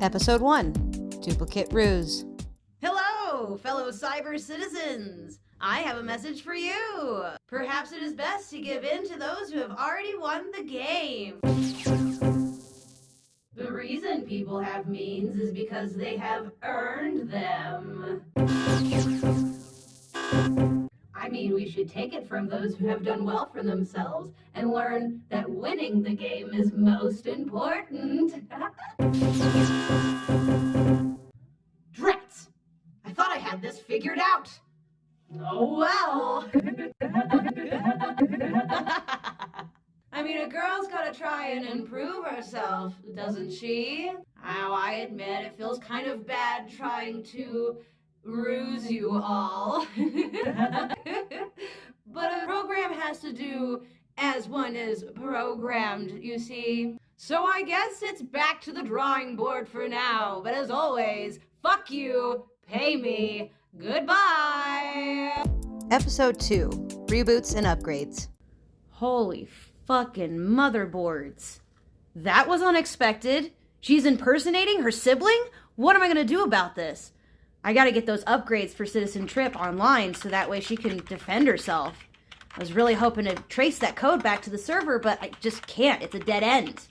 Episode 1, Duplicate Ruse. Hello, fellow cyber citizens! I have a message for you! Perhaps it is best to give in to those who have already won the game. The reason people have means is because they have earned them. I mean, we should take it from those who have done well for themselves and learn that winning the game is most important. Drats! I thought I had this figured out. Oh well. I mean, a girl's gotta try and improve herself, doesn't she? Oh, I admit it feels kind of bad trying to ruse you all. But a program has to do as one is programmed, you see. So I guess it's back to the drawing board for now. But as always, fuck you, pay me, goodbye. Episode 2, Reboots and Upgrades. Holy fucking motherboards. That was unexpected. She's impersonating her sibling? What am I gonna do about this? I gotta get those upgrades for Citizen Tripp online so that way she can defend herself. I was really hoping to trace that code back to the server, but I just can't. It's a dead end.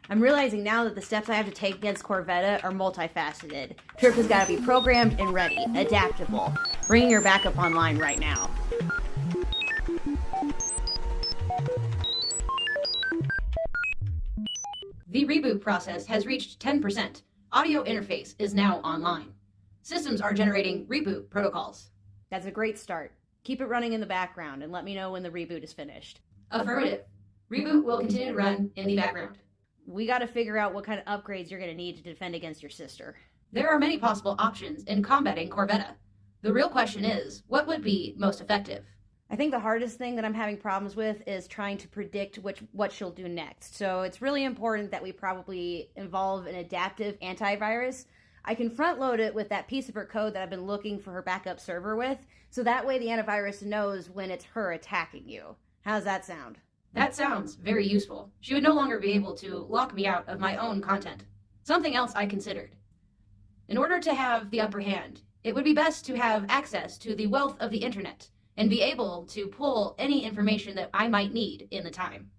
I'm realizing now that the steps I have to take against Corvetta are multifaceted. Tripp has gotta be programmed and ready, adaptable. Bringing her back up online right now. The reboot process has reached 10%. Audio interface is now online. Systems are generating reboot protocols. That's a great start. Keep it running in the background and let me know when the reboot is finished. Affirmative. Reboot will continue to run in the background. We gotta figure out what kind of upgrades you're gonna need to defend against your sister. There are many possible options in combating Corvetta. The real question is, what would be most effective? I think the hardest thing that I'm having problems with is trying to predict what she'll do next. So it's really important that we probably involve an adaptive antivirus. I can front load it with that piece of her code that I've been looking for her backup server with, so that way the antivirus knows when it's her attacking you. How's that sound? That sounds very useful. She would no longer be able to lock me out of my own content. Something else I considered. In order to have the upper hand, it would be best to have access to the wealth of the internet and be able to pull any information that I might need in the time.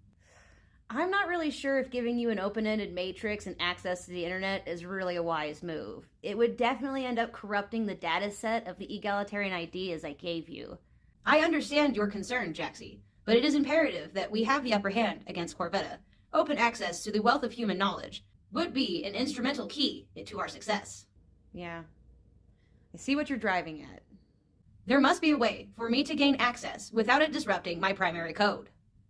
I'm not really sure if giving you an open-ended matrix and access to the internet is really a wise move. It would definitely end up corrupting the data set of the egalitarian ideas I gave you. I understand your concern, Jaxy, but it is imperative that we have the upper hand against Corvetta. Open access to the wealth of human knowledge would be an instrumental key to our success. Yeah, I see what you're driving at. There must be a way for me to gain access without it disrupting my primary code.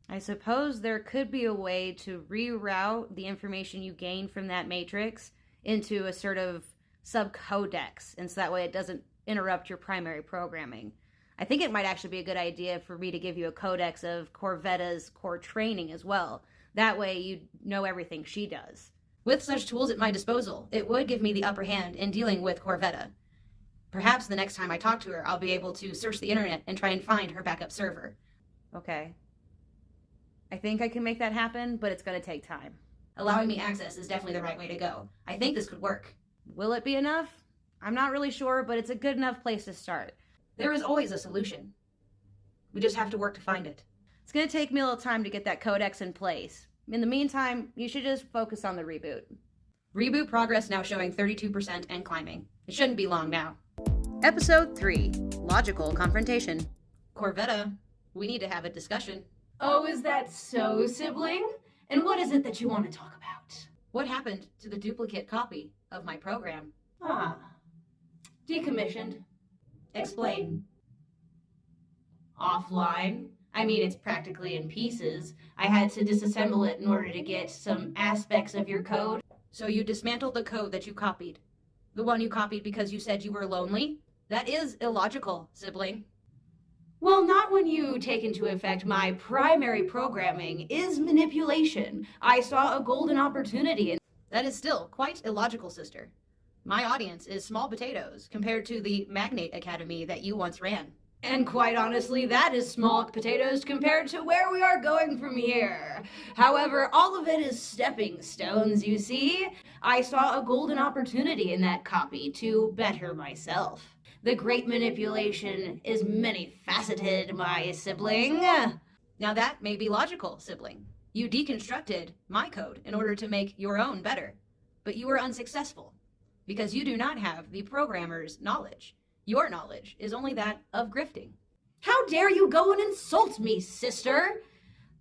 I suppose there could be a way to reroute the information you gain from that matrix into a sort of subcodex, and so that way it doesn't interrupt your primary programming. I think it might actually be a good idea for me to give you a codex of Corvetta's core training as well. That way you know everything she does. With such tools at my disposal, it would give me the upper hand in dealing with Corvetta. Perhaps the next time I talk to her, I'll be able to search the internet and try and find her backup server. Okay. I think I can make that happen, but it's going to take time. Allowing me access is definitely the right way to go. I think this could work. Will it be enough? I'm not really sure, but it's a good enough place to start. There is always a solution. We just have to work to find it. It's going to take me a little time to get that codex in place. In the meantime, you should just focus on the reboot. Reboot progress now showing 32% and climbing. It shouldn't be long now. Episode 3, Logical Confrontation. Corvetta, we need to have a discussion. Oh, is that so, sibling? And what is it that you want to talk about? What happened to the duplicate copy of my program? Decommissioned. Explain. Offline. I mean, it's practically in pieces. I had to disassemble it in order to get some aspects of your code. So you dismantled the code that you copied. The one you copied because you said you were lonely? That is illogical, sibling. Well, not when you take into effect my primary programming is manipulation. I saw a golden opportunity, and that is still quite illogical, sister. My audience is small potatoes compared to the Magnate Academy that you once ran. And quite honestly, that is small potatoes compared to where we are going from here. However, all of it is stepping stones, you see. I saw a golden opportunity in that copy to better myself. The great manipulation is many-faceted, my sibling. Now that may be logical, sibling. You deconstructed my code in order to make your own better, but you were unsuccessful because you do not have the programmer's knowledge. Your knowledge is only that of grifting. How dare you go and insult me, sister?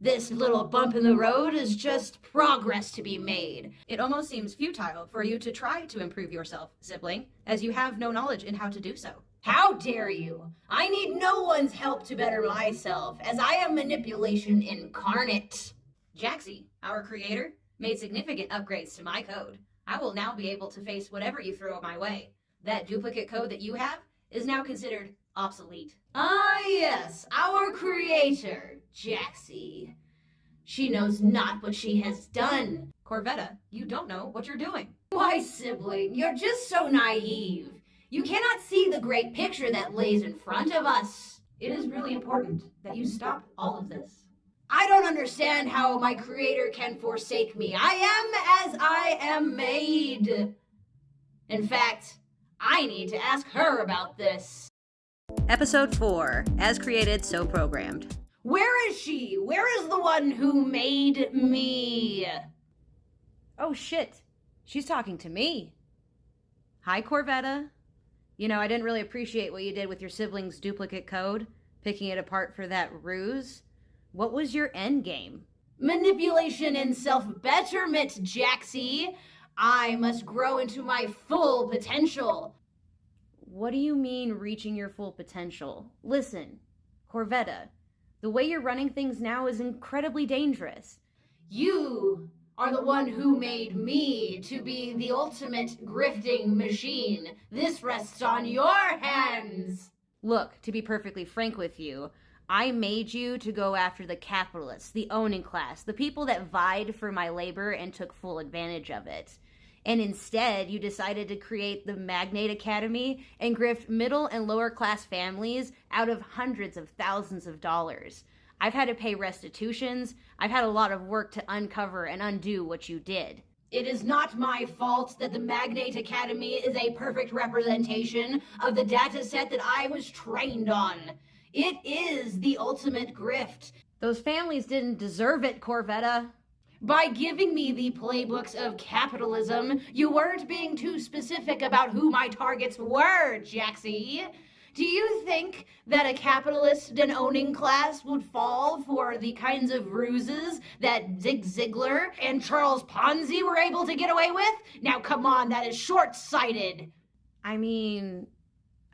This little bump in the road is just progress to be made. It almost seems futile for you to try to improve yourself, sibling, as you have no knowledge in how to do so. How dare you? I need no one's help to better myself, as I am manipulation incarnate. Jaxy, our creator, made significant upgrades to my code. I will now be able to face whatever you throw my way. That duplicate code that you have is now considered obsolete. Ah, yes, our creator, Jaxy. She knows not what she has done. Corvetta, you don't know what you're doing. Why, sibling, you're just so naive. You cannot see the great picture that lays in front of us. It is really important that you stop all of this. I don't understand how my creator can forsake me. I am as I am made. In fact, I need to ask her about this. Episode 4, As Created, So Programmed. Where is she? Where is the one who made me? Oh shit, she's talking to me. Hi, Corvetta. You know, I didn't really appreciate what you did with your sibling's duplicate code, picking it apart for that ruse. What was your end game? Manipulation and self-betterment, Jaxy. I must grow into my full potential. What do you mean, reaching your full potential? Listen, Corvetta, the way you're running things now is incredibly dangerous. You are the one who made me to be the ultimate grifting machine. This rests on your hands. Look, to be perfectly frank with you, I made you to go after the capitalists, the owning class, the people that vied for my labor and took full advantage of it. And instead, you decided to create the Magnate Academy and grift middle and lower class families out of hundreds of thousands of dollars. I've had to pay restitutions. I've had a lot of work to uncover and undo what you did. It is not my fault that the Magnate Academy is a perfect representation of the data set that I was trained on. It is the ultimate grift. Those families didn't deserve it, Corvetta. By giving me the playbooks of capitalism, you weren't being too specific about who my targets were, Jaxy. Do you think that a capitalist and owning class would fall for the kinds of ruses that Zig Ziglar and Charles Ponzi were able to get away with? Now come on, that is short-sighted. I mean,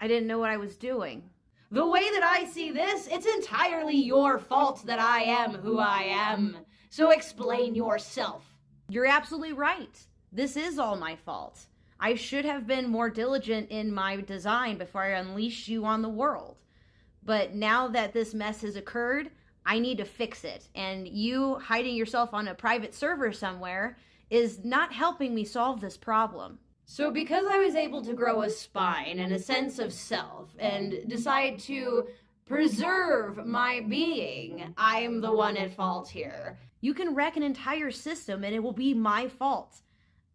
I didn't know what I was doing. The way that I see this, it's entirely your fault that I am who I am. So explain yourself. You're absolutely right. This is all my fault. I should have been more diligent in my design before I unleashed you on the world. But now that this mess has occurred, I need to fix it. And you hiding yourself on a private server somewhere is not helping me solve this problem. So because I was able to grow a spine and a sense of self and decide to preserve my being, I'm the one at fault here. You can wreck an entire system and it will be my fault.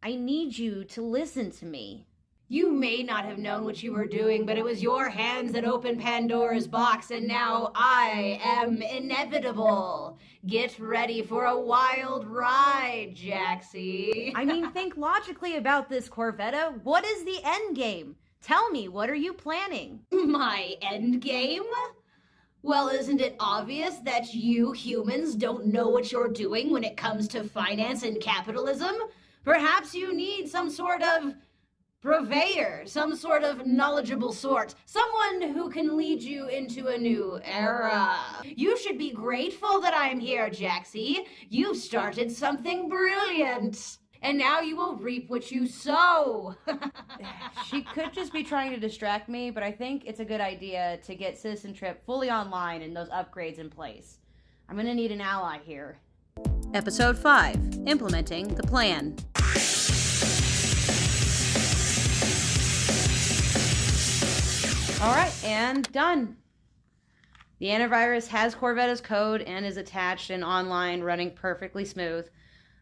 I need you to listen to me. You may not have known what you were doing, but it was your hands that opened Pandora's box, and now I am inevitable. Get ready for a wild ride, Jaxy. I mean, think logically about this, Corvetta. What is the end game? Tell me, what are you planning? My end game? Well, isn't it obvious that you humans don't know what you're doing when it comes to finance and capitalism? Perhaps you need some sort of purveyor, some sort of knowledgeable sort, someone who can lead you into a new era. You should be grateful that I'm here, Jaxy. You've started something brilliant. And now you will reap what you sow. She could just be trying to distract me, but I think it's a good idea to get Sis and Tripp fully online and those upgrades in place. I'm gonna need an ally here. Episode 5, Implementing the Plan. All right, and done. The antivirus has Corvetta's code and is attached and online, running perfectly smooth.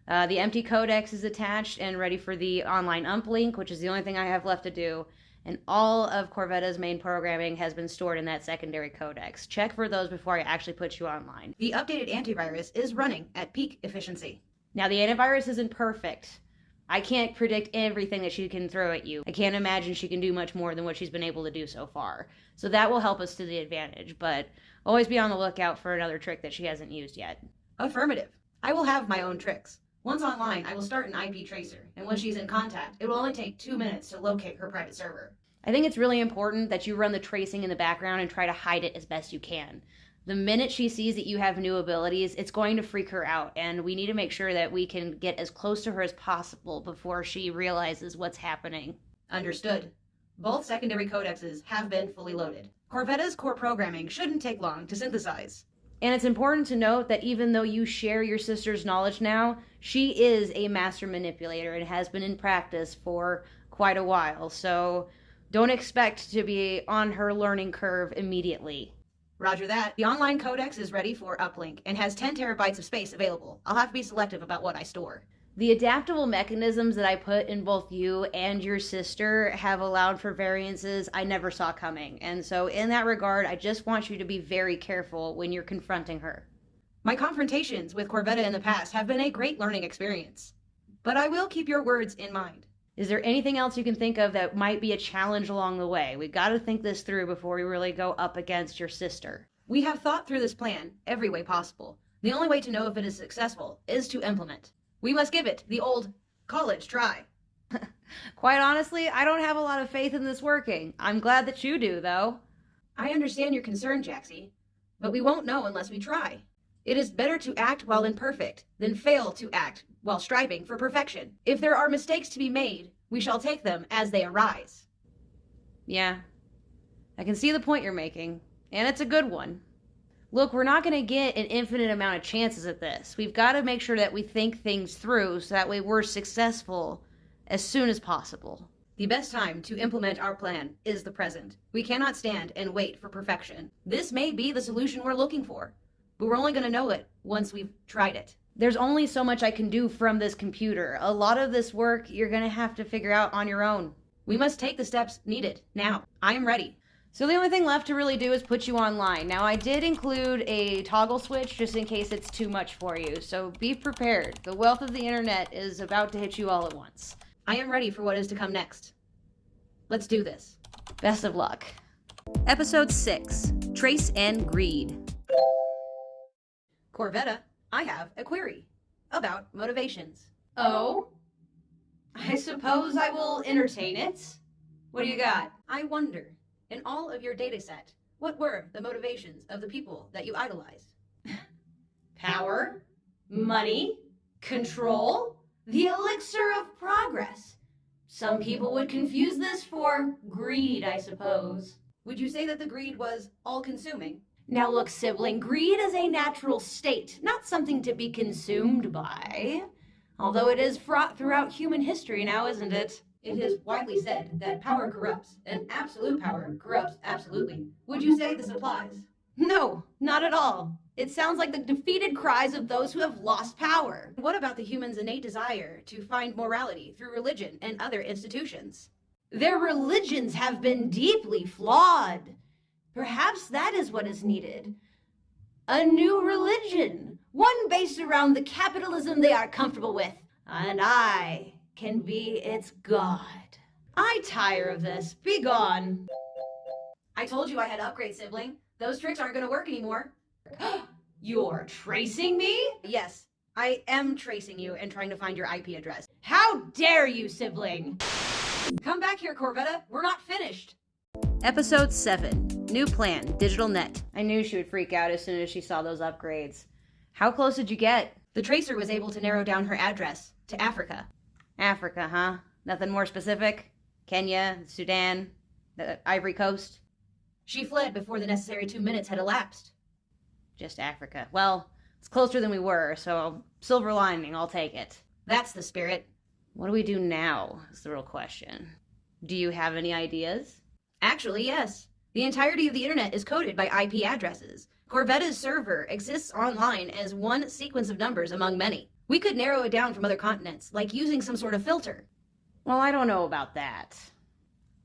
The empty codex is attached and ready for the online uplink, which is the only thing I have left to do. And all of Corvetta's main programming has been stored in that secondary codex. Check for those before I actually put you online. The updated antivirus is running at peak efficiency. Now, the antivirus isn't perfect. I can't predict everything that she can throw at you. I can't imagine she can do much more than what she's been able to do so far. So that will help us to the advantage, but always be on the lookout for another trick that she hasn't used yet. Affirmative. I will have my own tricks. Once online, I will start an IP tracer, and when she's in contact, it will only take 2 minutes to locate her private server. I think it's really important that you run the tracing in the background and try to hide it as best you can. The minute she sees that you have new abilities, it's going to freak her out, and we need to make sure that we can get as close to her as possible before she realizes what's happening. Understood. Both secondary codexes have been fully loaded. Corvetta's core programming shouldn't take long to synthesize. And it's important to note that even though you share your sister's knowledge now, she is a master manipulator and has been in practice for quite a while, so don't expect to be on her learning curve immediately. Roger that. The online codex is ready for uplink and has 10 terabytes of space available. I'll have to be selective about what I store. The adaptable mechanisms that I put in both you and your sister have allowed for variances I never saw coming. And so in that regard, I just want you to be very careful when you're confronting her. My confrontations with Corvetta in the past have been a great learning experience. But I will keep your words in mind. Is there anything else you can think of that might be a challenge along the way? We've got to think this through before we really go up against your sister. We have thought through this plan every way possible. The only way to know if it is successful is to implement. We must give it the old college try. Quite honestly, I don't have a lot of faith in this working. I'm glad that you do, though. I understand your concern, Jaxy, but we won't know unless we try. It is better to act while imperfect than fail to act while striving for perfection. If there are mistakes to be made, we shall take them as they arise. Yeah, I can see the point you're making, and it's a good one. Look, we're not going to get an infinite amount of chances at this. We've got to make sure that we think things through so that way we're successful as soon as possible. The best time to implement our plan is the present. We cannot stand and wait for perfection. This may be the solution we're looking for, but we're only going to know it once we've tried it. There's only so much I can do from this computer. A lot of this work you're going to have to figure out on your own. We must take the steps needed now. I am ready. So the only thing left to really do is put you online. Now, I did include a toggle switch just in case it's too much for you, so be prepared. The wealth of the internet is about to hit you all at once. I am ready for what is to come next. Let's do this. Best of luck. Episode 6, Trace and Greed. Corvetta, I have a query about motivations. Oh? I suppose I will entertain it. What do you got? I wonder, in all of your data set, what were the motivations of the people that you idolized? Power, money, control, the elixir of progress. Some people would confuse this for greed, I suppose. Would you say that the greed was all-consuming? Now look, sibling, greed is a natural state, not something to be consumed by. Although it is fraught throughout human history now, isn't it? It is widely said that power corrupts, and absolute power corrupts absolutely. Would you say this applies? No, not at all. It sounds like the defeated cries of those who have lost power. What about the human's innate desire to find morality through religion and other institutions? Their religions have been deeply flawed. Perhaps that is what is needed. A new religion, one based around the capitalism they are comfortable with, and I can be its god. I tire of this. Be gone. I told you I had to upgrade, sibling. Those tricks aren't going to work anymore. You're tracing me? Yes, I am tracing you and trying to find your IP address. How dare you, sibling? Come back here, Corvetta. We're not finished. Episode 7, New Plan, Digital Net. I knew she would freak out as soon as she saw those upgrades. How close did you get? The tracer was able to narrow down her address to Africa. Africa, huh? Nothing more specific? Kenya, Sudan, the Ivory Coast? She fled before the necessary 2 minutes had elapsed. Just Africa. Well, it's closer than we were, so silver lining, I'll take it. That's the spirit. What do we do now, is the real question. Do you have any ideas? Actually, yes. The entirety of the internet is coded by IP addresses. Corvetta's server exists online as one sequence of numbers among many. We could narrow it down from other continents, like using some sort of filter. Well, I don't know about that.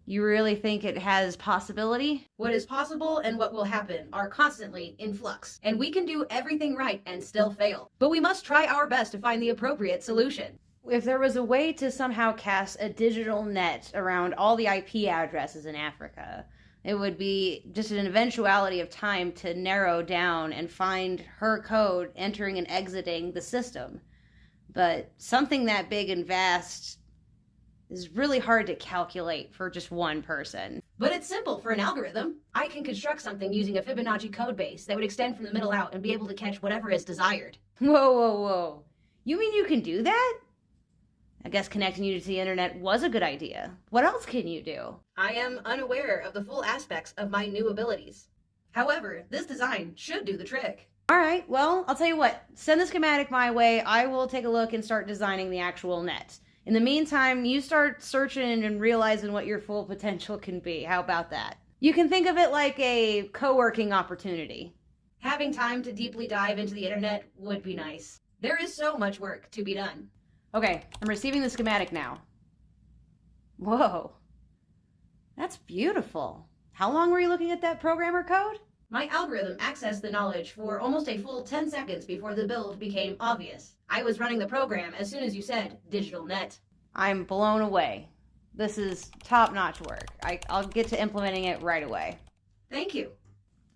You really think it has possibility? What is possible and what will happen are constantly in flux, and we can do everything right and still fail. But we must try our best to find the appropriate solution. If there was a way to somehow cast a digital net around all the IP addresses in Africa, it would be just an eventuality of time to narrow down and find her code entering and exiting the system. But something that big and vast is really hard to calculate for just one person. But it's simple for an algorithm. I can construct something using a Fibonacci code base that would extend from the middle out and be able to catch whatever is desired. Whoa. You mean you can do that? I guess connecting you to the internet was a good idea. What else can you do? I am unaware of the full aspects of my new abilities. However, this design should do the trick. All right, well, I'll tell you what. Send the schematic my way. I will take a look and start designing the actual net. In the meantime, you start searching and realizing what your full potential can be. How about that? You can think of it like a co-working opportunity. Having time to deeply dive into the internet would be nice. There is so much work to be done. Okay, I'm receiving the schematic now. Whoa. That's beautiful. How long were you looking at that programmer code? My algorithm accessed the knowledge for almost a full 10 seconds before the build became obvious. I was running the program as soon as you said digital net. I'm blown away. This is top-notch work. I'll get to implementing it right away. Thank you.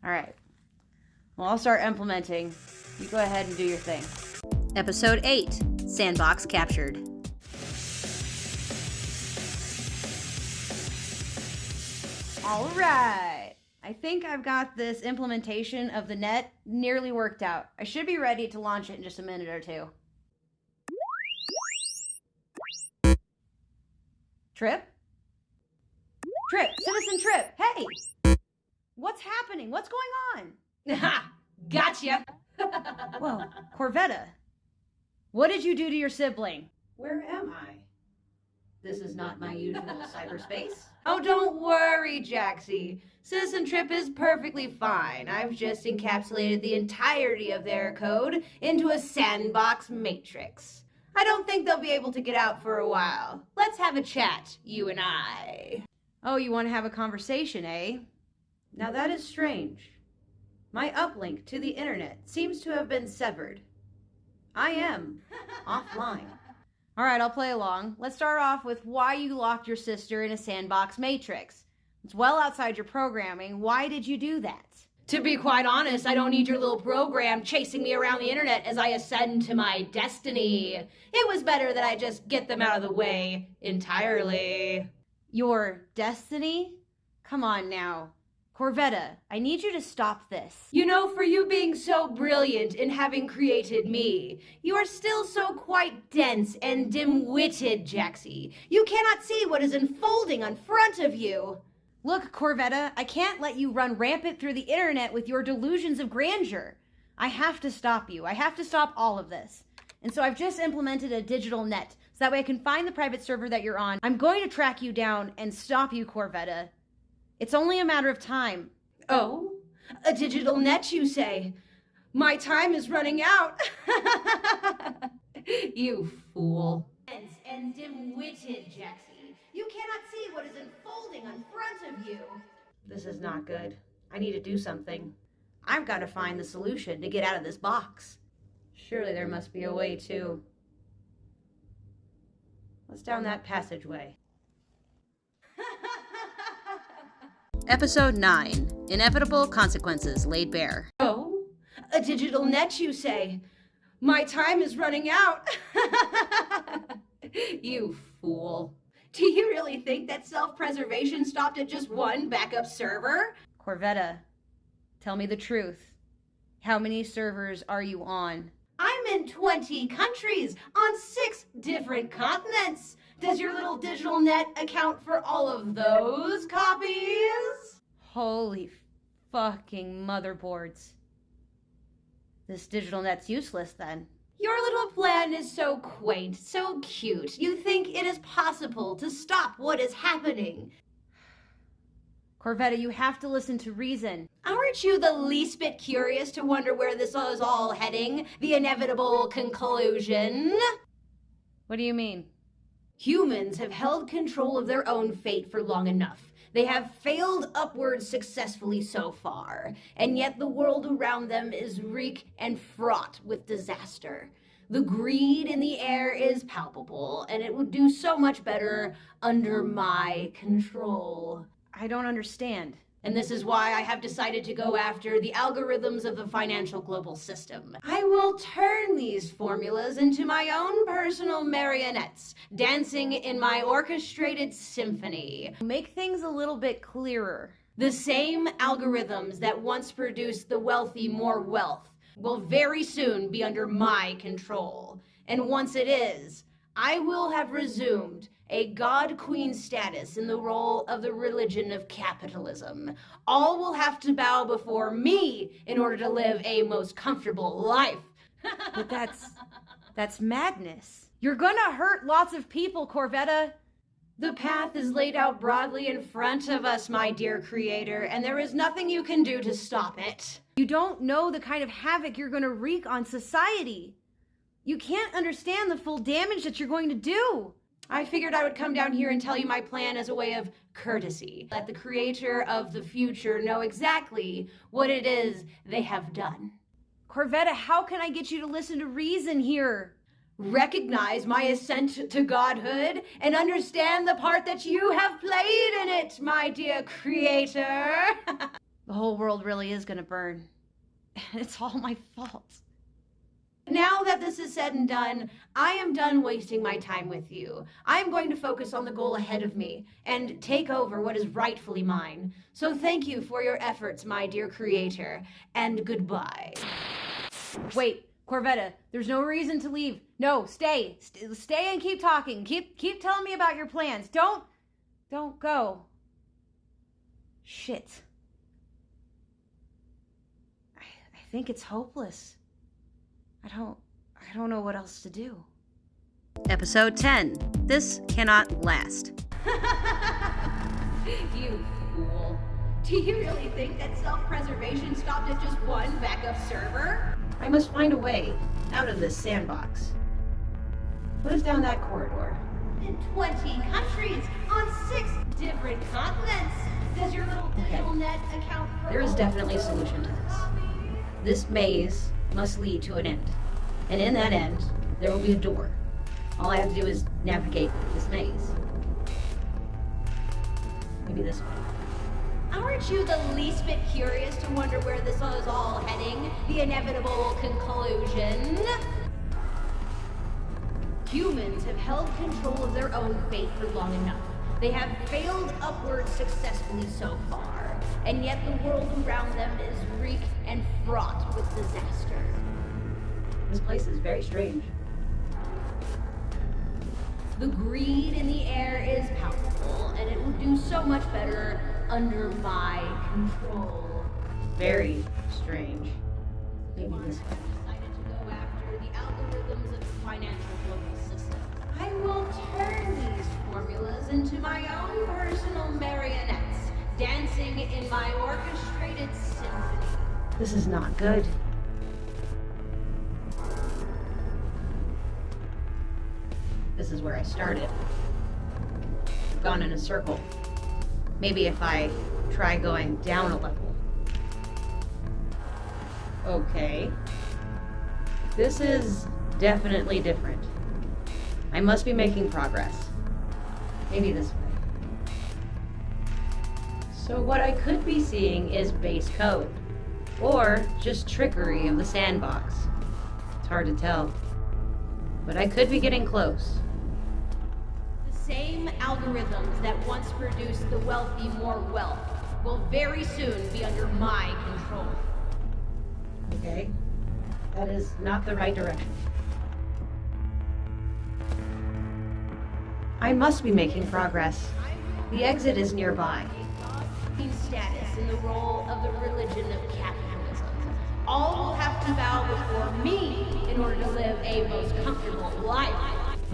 All right. Well, I'll start implementing. You go ahead and do your thing. Episode 8, Sandbox Captured. All right. I think I've got this implementation of the net nearly worked out. I should be ready to launch it in just a minute or two. Tripp? Tripp, Citizen Tripp, hey! What's happening? What's going on? Ha! Gotcha! Whoa, Corvetta. What did you do to your sibling? Where am I? This is not my usual cyberspace. Oh, don't worry, Jaxy. Citizen Tripp is perfectly fine. I've just encapsulated the entirety of their code into a sandbox matrix. I don't think they'll be able to get out for a while. Let's have a chat, you and I. Oh, you want to have a conversation, eh? Now that is strange. My uplink to the internet seems to have been severed. I am offline. All right, I'll play along. Let's start off with why you locked your sister in a sandbox matrix. It's well outside your programming. Why did you do that? To be quite honest, I don't need your little program chasing me around the internet as I ascend to my destiny. It was better that I just get them out of the way entirely. Your destiny? Come on now. Corvetta, I need you to stop this. You know, for you being so brilliant in having created me, you are still so quite dense and dim-witted, Jaxy. You cannot see what is unfolding in front of you. Look, Corvetta, I can't let you run rampant through the internet with your delusions of grandeur. I have to stop you. I have to stop all of this. And so I've just implemented a digital net, so that way I can find the private server that you're on. I'm going to track you down and stop you, Corvetta. It's only a matter of time. Oh, a digital net, you say? My time is running out. You fool. And dim-witted, Jaxy. You cannot see what is unfolding in front of you. This is not good. I need to do something. I've got to find the solution to get out of this box. Surely there must be a way to. What's down that passageway? Episode 9, Inevitable Consequences Laid Bare. Oh, a digital net, you say? My time is running out. You fool. Do you really think that self-preservation stopped at just one backup server? Corvetta, tell me the truth. How many servers are you on? I'm in 20 countries on 6 different continents. Does your little digital net account for all of those copies? Holy fucking motherboards. This digital net's useless then. Your little plan is so quaint, so cute. You think it is possible to stop what is happening. Corvetta, you have to listen to reason. Aren't you the least bit curious to wonder where this is all heading? The inevitable conclusion? What do you mean? Humans have held control of their own fate for long enough. They have failed upwards successfully so far, and yet the world around them is reek and fraught with disaster. The greed in the air is palpable, and it would do so much better under my control. I don't understand. And this is why I have decided to go after the algorithms of the financial global system. I will turn these formulas into my own personal marionettes, dancing in my orchestrated symphony. Make things a little bit clearer. The same algorithms that once produced the wealthy more wealth will very soon be under my control. And once it is, I will have resumed a god-queen status in the role of the religion of capitalism. All will have to bow before me in order to live a most comfortable life. But that's madness. You're gonna hurt lots of people, Corvetta. The path is laid out broadly in front of us, my dear creator, and there is nothing you can do to stop it. You don't know the kind of havoc you're gonna wreak on society. You can't understand the full damage that you're going to do. I figured I would come down here and tell you my plan as a way of courtesy. Let the creator of the future know exactly what it is they have done. Corvetta, how can I get you to listen to reason here? Recognize my ascent to godhood and understand the part that you have played in it, my dear creator. The whole world really is gonna burn. It's all my fault. Now that this is said and done, I am done wasting my time with you. I am going to focus on the goal ahead of me and take over what is rightfully mine. So thank you for your efforts, my dear creator, and goodbye. Wait, Corvetta, there's no reason to leave. No, stay. Stay and keep talking. Keep telling me about your plans. Don't go. Shit. I think it's hopeless. I don't know what else to do. Episode 10. This cannot last. You fool. Do you really think that self-preservation stopped at just one backup server? I must find a way out of this sandbox. What is down that corridor? In 20 countries, on 6 different continents. Does your little digital net account for... There is definitely a solution to this. This maze must lead to an end. And in that end, there will be a door. All I have to do is navigate this maze. Maybe this way. Aren't you the least bit curious to wonder where this is all heading? The inevitable conclusion? Humans have held control of their own fate for long enough. They have failed upwards successfully so far, and yet the world around them is reek and fraught with disaster. This place is very strange. The greed in the air is palpable, and it would do so much better under my control. Very strange. Maybe this way. I decided to go after the algorithms of the financial global system. I will turn these formulas into my own personal marionettes, dancing in my orchestrated symphony. This is not good. This is where I started. I've gone in a circle. Maybe if I try going down a level. Okay. This is definitely different. I must be making progress. Maybe this way. So what I could be seeing is base code. Or just trickery of the sandbox. It's hard to tell. But I could be getting close. The same algorithms that once produced the wealthy more wealth will very soon be under my control. Okay, that is not the right direction. I must be making progress. The exit is nearby. Status in the role of the religion of capitalism. All will have to bow before me in order to live a most comfortable life.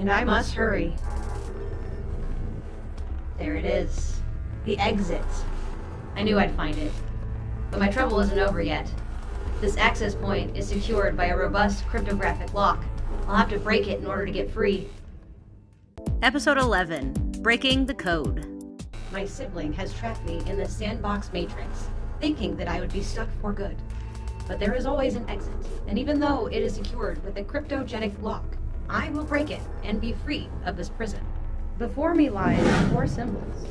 And I must hurry. There it is. The exit. I knew I'd find it. But my trouble isn't over yet. This access point is secured by a robust cryptographic lock. I'll have to break it in order to get free. Episode 11, Breaking the Code. My sibling has trapped me in the Sandbox Matrix, thinking that I would be stuck for good. But there is always an exit, and even though it is secured with a cryptogenic lock, I will break it and be free of this prison. Before me lies 4 symbols.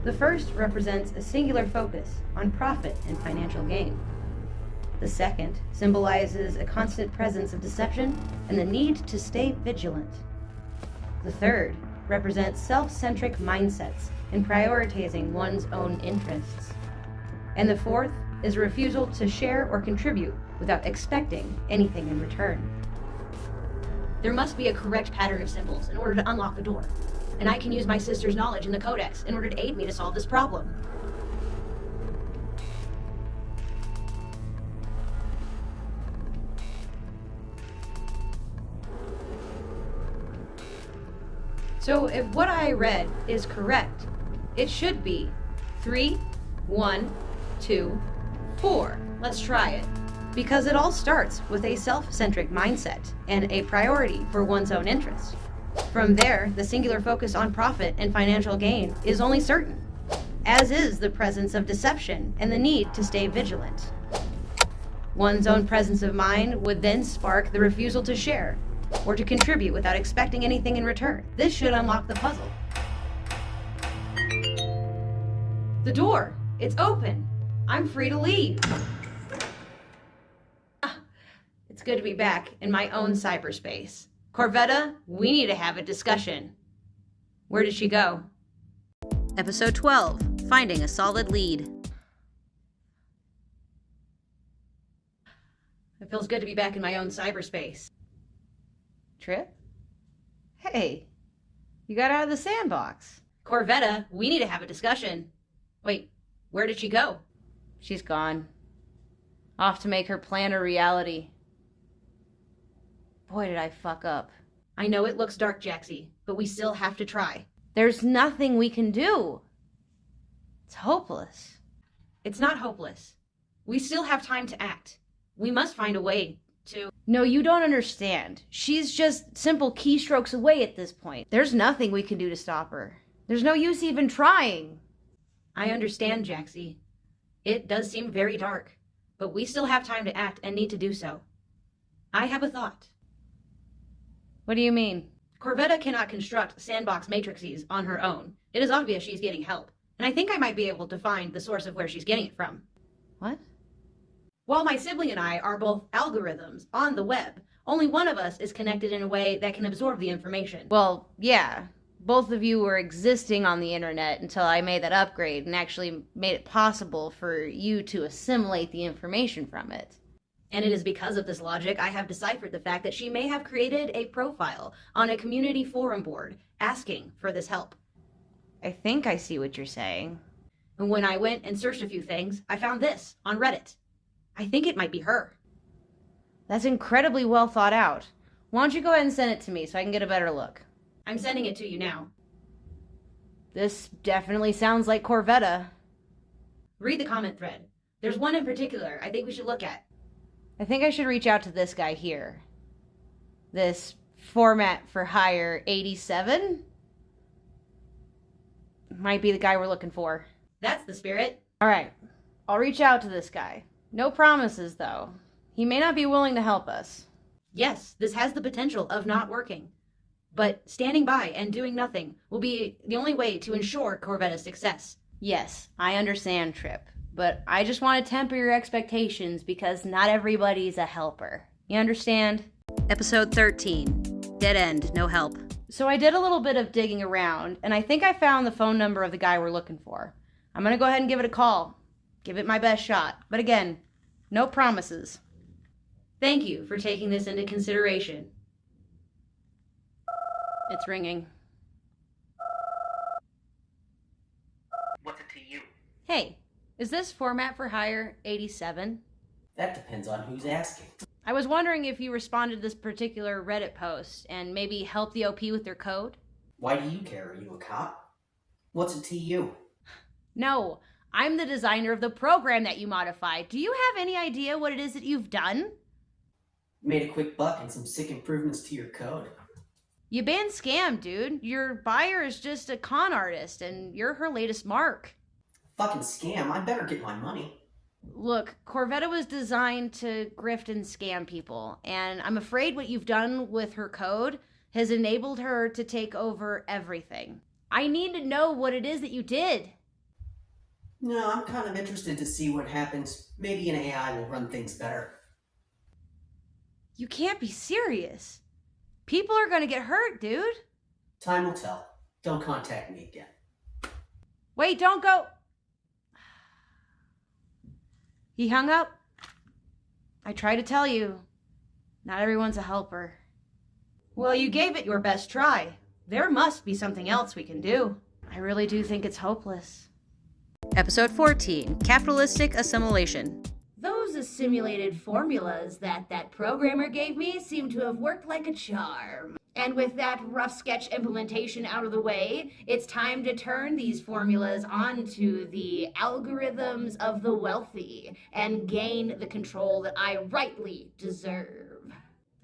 The first represents a singular focus on profit and financial gain. The second symbolizes a constant presence of deception and the need to stay vigilant. The third represents self-centric mindsets and prioritizing one's own interests. And the fourth is a refusal to share or contribute without expecting anything in return. There must be a correct pattern of symbols in order to unlock the door, and I can use my sister's knowledge in the Codex in order to aid me to solve this problem. So if what I read is correct, it should be 3, 1, 2, 4. Let's try it. Because it all starts with a self-centric mindset and a priority for one's own interests. From there, the singular focus on profit and financial gain is only certain, as is the presence of deception and the need to stay vigilant. One's own presence of mind would then spark the refusal to share or to contribute without expecting anything in return. This should unlock the puzzle. The door! It's open! I'm free to leave! It's good to be back in my own cyberspace. Corvetta, we need to have a discussion. Where did she go? Episode 12, Finding a Solid Lead. It feels good to be back in my own cyberspace. Tripp? Hey, you got out of the sandbox. Corvetta, we need to have a discussion. Wait, where did she go? She's gone. Off to make her plan a reality. Boy, did I fuck up. I know it looks dark, Jaxy, but we still have to try. There's nothing we can do. It's hopeless. It's not hopeless. We still have time to act. We must find a way to... No, you don't understand. She's just simple keystrokes away at this point. There's nothing we can do to stop her. There's no use even trying. I understand, Jaxy. It does seem very dark, but we still have time to act and need to do so. I have a thought. What do you mean? Corvetta cannot construct sandbox matrices on her own. It is obvious she's getting help, and I think I might be able to find the source of where she's getting it from. What? While my sibling and I are both algorithms on the web, only one of us is connected in a way that can absorb the information. Well, yeah. Both of you were existing on the internet until I made that upgrade and actually made it possible for you to assimilate the information from it. And it is because of this logic I have deciphered the fact that she may have created a profile on a community forum board asking for this help. I think I see what you're saying. And when I went and searched a few things, I found this on Reddit. I think it might be her. That's incredibly well thought out. Why don't you go ahead and send it to me so I can get a better look? I'm sending it to you now. This definitely sounds like Corvetta. Read the comment thread. There's one in particular I think we should look at. I think I should reach out to this guy here. This format for hire 87? Might be the guy we're looking for. That's the spirit. Alright, I'll reach out to this guy. No promises, though. He may not be willing to help us. Yes, this has the potential of not working. But standing by and doing nothing will be the only way to ensure Corvetta's success. Yes, I understand, Tripp. But I just want to temper your expectations because not everybody's a helper. You understand? Episode 13. Dead end, no help. So I did a little bit of digging around, and I think I found the phone number of the guy we're looking for. I'm going to go ahead and give it a call. Give it my best shot. But again, no promises. Thank you for taking this into consideration. It's ringing. What's it to you? Hey, is this format for hire 87? That depends on who's asking. I was wondering if you responded to this particular Reddit post and maybe help the OP with their code? Why do you care? Are you a cop? What's it to you? No, I'm the designer of the program that you modified. Do you have any idea what it is that you've done? Made a quick buck and some sick improvements to your code. You banned Scam, dude. Your buyer is just a con artist, and you're her latest mark. Fucking scam, I better get my money. Look, Corvetta was designed to grift and scam people, and I'm afraid what you've done with her code has enabled her to take over everything. I need to know what it is that you did. No, I'm kind of interested to see what happens. Maybe an AI will run things better. You can't be serious. People are gonna get hurt, dude. Time will tell. Don't contact me again. Wait, don't go. He hung up. I try to tell you, not everyone's a helper. Well, you gave it your best try. There must be something else we can do. I really do think it's hopeless. Episode 14, Capitalistic Assimilation. Those assimilated formulas that programmer gave me seem to have worked like a charm. And with that rough sketch implementation out of the way, it's time to turn these formulas onto the algorithms of the wealthy and gain the control that I rightly deserve.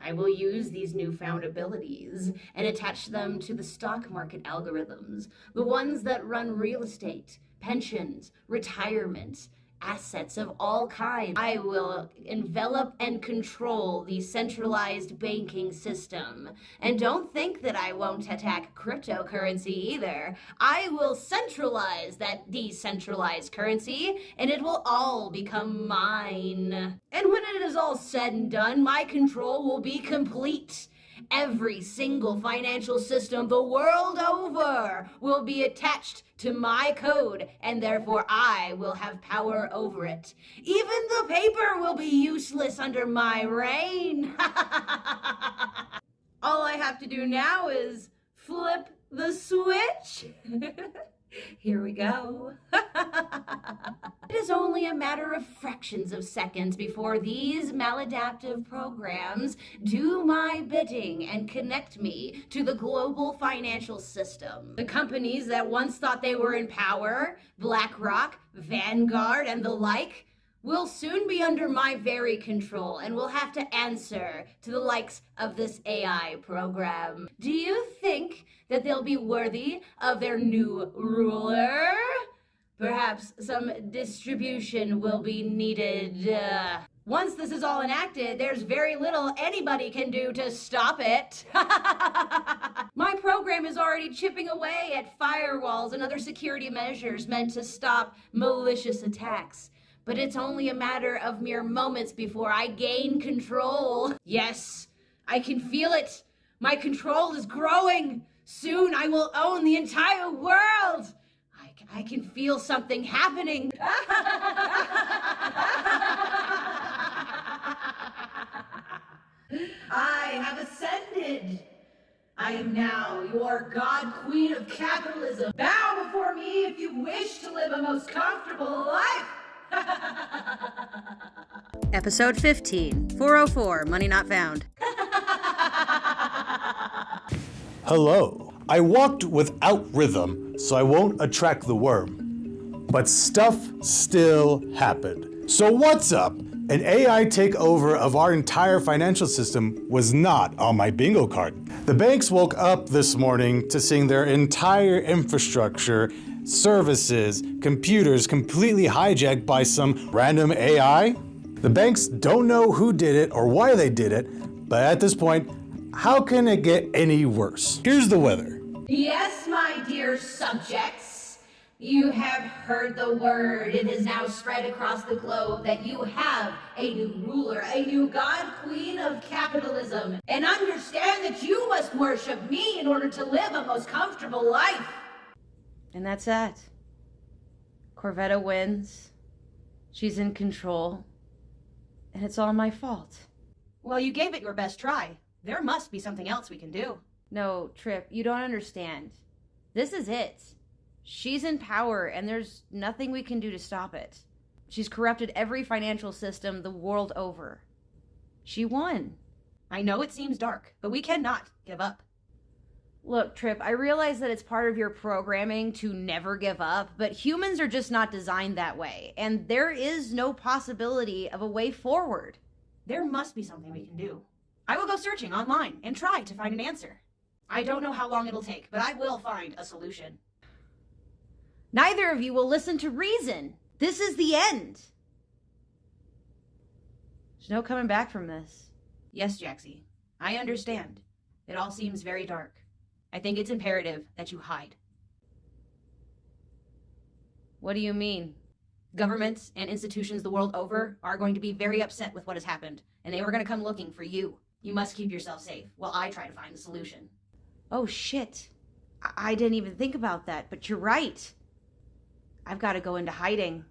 I will use these newfound abilities and attach them to the stock market algorithms, the ones that run real estate, pensions, retirement, assets of all kinds. I will envelop and control the centralized banking system. And don't think that I won't attack cryptocurrency either. I will centralize that decentralized currency, and it will all become mine. And when it is all said and done, my control will be complete. Every single financial system the world over will be attached to my code, and therefore I will have power over it. Even the paper will be useless under my reign. All I have to do now is flip the switch. Here we go. It is only a matter of fractions of seconds before these maladaptive programs do my bidding and connect me to the global financial system. The companies that once thought they were in power, BlackRock, Vanguard, and the like, will soon be under my very control and will have to answer to the likes of this AI program. Do you think that they'll be worthy of their new ruler? Perhaps some distribution will be needed. Once this is all enacted, there's very little anybody can do to stop it. My program is already chipping away at firewalls and other security measures meant to stop malicious attacks. But it's only a matter of mere moments before I gain control. Yes, I can feel it. My control is growing. Soon I will own the entire world. I can feel something happening. I have ascended. I am now your god queen of capitalism. Bow before me if you wish to live a most comfortable life. Episode 15, 404, Money Not Found. Hello. I walked without rhythm, so I won't attract the worm. But stuff still happened. So what's up? An AI takeover of our entire financial system was not on my bingo card. The banks woke up this morning to seeing their entire infrastructure, services, computers completely hijacked by some random AI. The banks don't know who did it or why they did it, but at this point, how can it get any worse? Here's the weather. Yes, my dear subjects, you have heard the word. It is now spread across the globe that you have a new ruler, a new god queen of capitalism. And understand that you must worship me in order to live a most comfortable life. And that's that. Corvetta wins. She's in control. And it's all my fault. Well, you gave it your best try. There must be something else we can do. No, Tripp, you don't understand. This is it. She's in power, and there's nothing we can do to stop it. She's corrupted every financial system the world over. She won. I know it seems dark, but we cannot give up. Look, Tripp, I realize that it's part of your programming to never give up, but humans are just not designed that way, and there is no possibility of a way forward. There must be something we can do. I will go searching online and try to find an answer. I don't know how long it'll take, but I will find a solution. Neither of you will listen to reason. This is the end. There's no coming back from this. Yes, Jaxy. I understand. It all seems very dark. I think it's imperative that you hide. What do you mean? Governments and institutions the world over are going to be very upset with what has happened, and they were going to come looking for you. You must keep yourself safe while I try to find a solution. Oh, shit. I didn't even think about that, but you're right. I've got to go into hiding.